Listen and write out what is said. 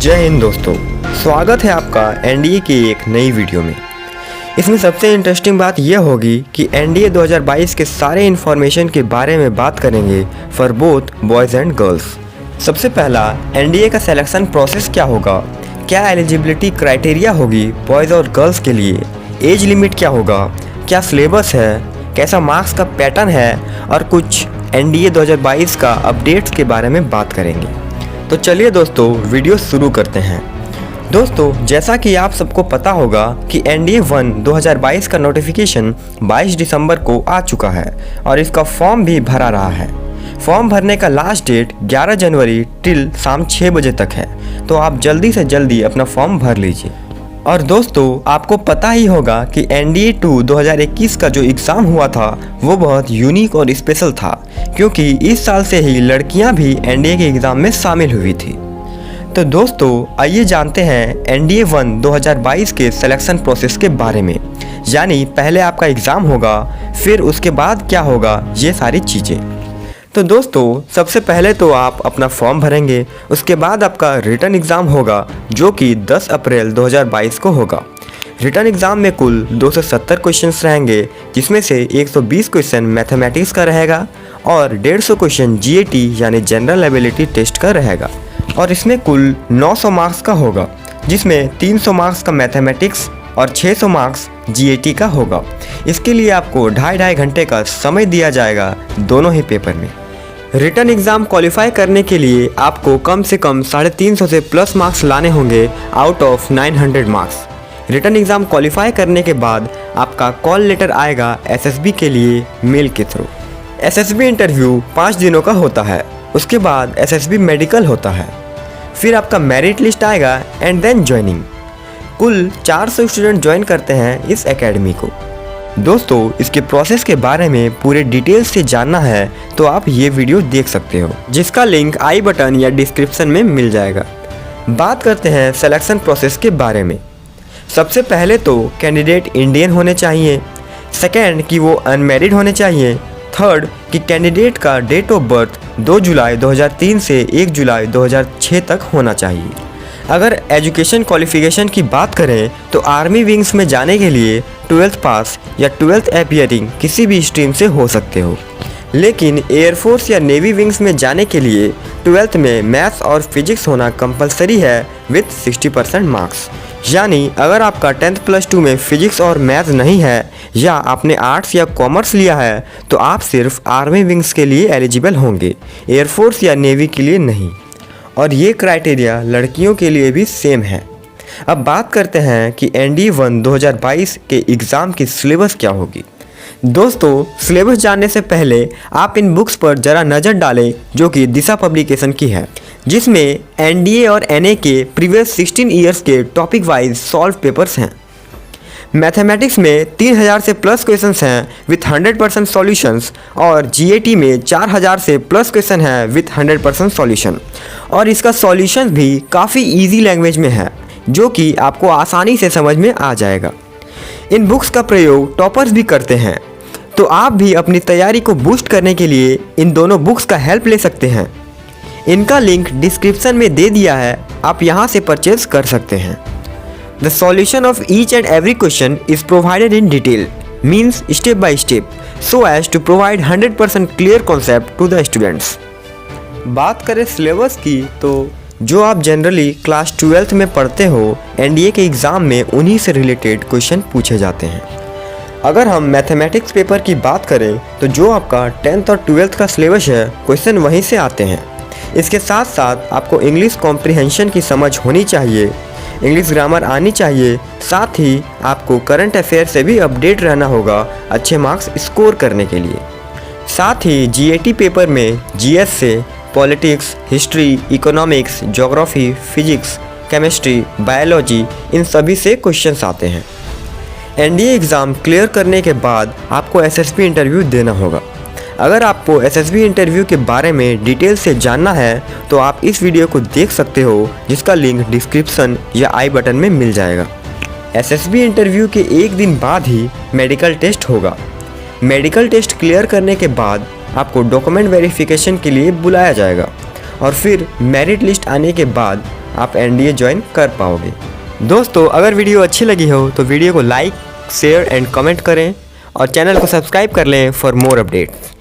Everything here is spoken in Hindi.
जय हिंद दोस्तों, स्वागत है आपका एनडीए की एक नई वीडियो में। इसमें सबसे इंटरेस्टिंग बात यह होगी कि एनडीए 2022 के सारे इन्फॉर्मेशन के बारे में बात करेंगे for both boys and girls. सबसे पहला, एनडीए का सिलेक्शन प्रोसेस क्या होगा, क्या एलिजिबिलिटी क्राइटेरिया होगी बॉयज़ और गर्ल्स के लिए, एज लिमिट क्या होगा, क्या सिलेबस है, कैसा मार्क्स का पैटर्न है और कुछ एनडीए 2022 का अपडेट्स के बारे में बात करेंगे। तो चलिए दोस्तों, वीडियो शुरू करते हैं। दोस्तों, जैसा कि आप सबको पता होगा कि एनडीए 1 2022 का नोटिफिकेशन 22 दिसंबर को आ चुका है और इसका फॉर्म भी भरा रहा है। फॉर्म भरने का लास्ट डेट 11 जनवरी टिल शाम 6 बजे तक है, तो आप जल्दी से जल्दी अपना फॉर्म भर लीजिए। और दोस्तों, आपको पता ही होगा कि एनडीए 2 2021 का जो एग्ज़ाम हुआ था वो बहुत यूनिक और स्पेशल था, क्योंकि इस साल से ही लड़कियां भी एनडीए के एग्ज़ाम में शामिल हुई थी। तो दोस्तों, आइए जानते हैं एनडीए 1 2022 के सिलेक्शन प्रोसेस के बारे में। यानी पहले आपका एग्ज़ाम होगा, फिर उसके बाद क्या होगा, ये सारी चीज़ें। तो दोस्तों, सबसे पहले तो आप अपना फॉर्म भरेंगे, उसके बाद आपका रिटन एग्ज़ाम होगा जो कि 10 अप्रैल 2022 को होगा। रिटन एग्ज़ाम में कुल 270 क्वेश्चंस रहेंगे, जिसमें से 120 क्वेश्चन मैथमेटिक्स का रहेगा और 150 क्वेश्चन जीएटी यानी जनरल एबिलिटी टेस्ट का रहेगा। और इसमें कुल 900 मार्क्स का होगा, जिसमें 300 मार्क्स का मैथमेटिक्स और 600 मार्क्स जीएटी का होगा। इसके लिए आपको 2.5 घंटे का समय दिया जाएगा दोनों ही पेपर में। रिटन एग्ज़ाम क्वालिफाई करने के लिए आपको कम से कम 350 से प्लस मार्क्स लाने होंगे out of 900 marks. Written exam qualify करने के बाद आपका कॉल लेटर आएगा एसएसबी के लिए मेल के थ्रू। एसएसबी इंटरव्यू 5 दिनों का होता है, उसके बाद एसएसबी मेडिकल होता है, फिर आपका मेरिट लिस्ट आएगा एंड देन ज्वाइनिंग। कुल 400 स्टूडेंट ज्वाइन करते हैं इस एकेडमी को। दोस्तों, इसके प्रोसेस के बारे में पूरे डिटेल्स से जानना है तो आप ये वीडियो देख सकते हो, जिसका लिंक आई बटन या डिस्क्रिप्शन में मिल जाएगा। बात करते हैं सिलेक्शन प्रोसेस के बारे में। सबसे पहले तो कैंडिडेट इंडियन होने चाहिए, सेकेंड कि वो अनमैरिड होने चाहिए, थर्ड कि कैंडिडेट का डेट ऑफ बर्थ 2 जुलाई 2003 से 1 जुलाई 2006 तक होना चाहिए। अगर एजुकेशन क्वालिफिकेशन की बात करें तो आर्मी विंग्स में जाने के लिए 12th पास या 12th अपीयरिंग किसी भी स्ट्रीम से हो सकते हो, लेकिन एयरफोर्स या नेवी विंग्स में जाने के लिए 12th में मैथ्स और फिजिक्स होना कंपलसरी है विथ 60% मार्क्स। यानी अगर आपका 10th प्लस 2 में फिजिक्स और मैथ्स नहीं है या आपने आर्ट्स या कॉमर्स लिया है तो आप सिर्फ आर्मी विंग्स के लिए एलिजिबल होंगे, एयरफोर्स या नेवी के लिए नहीं। और ये क्राइटेरिया लड़कियों के लिए भी सेम है। अब बात करते हैं कि एनडीए 1 2022 के एग्ज़ाम की सिलेबस क्या होगी। दोस्तों, सिलेबस जानने से पहले आप इन बुक्स पर ज़रा नज़र डालें जो कि दिशा पब्लिकेशन की है, जिसमें एनडीए और एनए के प्रीवियस 16 ईयर्स के टॉपिक वाइज सॉल्व पेपर्स हैं। मैथमेटिक्स में 3000 से प्लस क्वेश्चंस हैं विथ 100% सॉल्यूशंस और जीएटी में 4000 से प्लस क्वेश्चन हैं विथ 100% सॉल्यूशन। और इसका सॉल्यूशन भी काफ़ी इजी लैंग्वेज में है, जो कि आपको आसानी से समझ में आ जाएगा। इन बुक्स का प्रयोग टॉपर्स भी करते हैं, तो आप भी अपनी तैयारी को बूस्ट करने के लिए इन दोनों बुक्स का हेल्प ले सकते हैं। इनका लिंक डिस्क्रिप्शन में दे दिया है, आप यहाँ से परचेज कर सकते हैं। The solution of each and every question is provided in detail, means step by step, so as to provide 100% clear concept to the students. बात करें सिलेबस की तो जो आप जनरली क्लास 12th में पढ़ते हो, एनडीए के एग्ज़ाम में उन्हीं से रिलेटेड क्वेश्चन पूछे जाते हैं। अगर हम मैथमेटिक्स पेपर की बात करें तो जो आपका 10th और 12th का सिलेबस है, क्वेश्चन वहीं से आते हैं। इसके साथ साथ आपको इंग्लिश कॉम्प्रिहेंशन की समझ होनी चाहिए, इंग्लिश ग्रामर आनी चाहिए, साथ ही आपको करंट अफेयर से भी अपडेट रहना होगा अच्छे मार्क्स स्कोर करने के लिए। साथ ही जीएटी पेपर में जीएस से politics, history, economics, geography, physics, chemistry, biology, इन सभी से क्वेश्चंस आते हैं। एनडीए एग्ज़ाम क्लियर करने के बाद आपको एसएसबी इंटरव्यू देना होगा। अगर आपको एसएसबी इंटरव्यू के बारे में डिटेल से जानना है तो आप इस वीडियो को देख सकते हो, जिसका लिंक डिस्क्रिप्शन या आई बटन में मिल जाएगा। एसएसबी इंटरव्यू के एक दिन बाद ही मेडिकल टेस्ट होगा। मेडिकल टेस्ट क्लियर करने के बाद आपको डॉक्यूमेंट वेरिफिकेशन के लिए बुलाया जाएगा और फिर मेरिट लिस्ट आने के बाद आप एनडीए ज्वाइन कर पाओगे। दोस्तों, अगर वीडियो अच्छी लगी हो तो वीडियो को लाइक, शेयर एंड कमेंट करें और चैनल को सब्सक्राइब कर लें फॉर मोर अपडेट्स।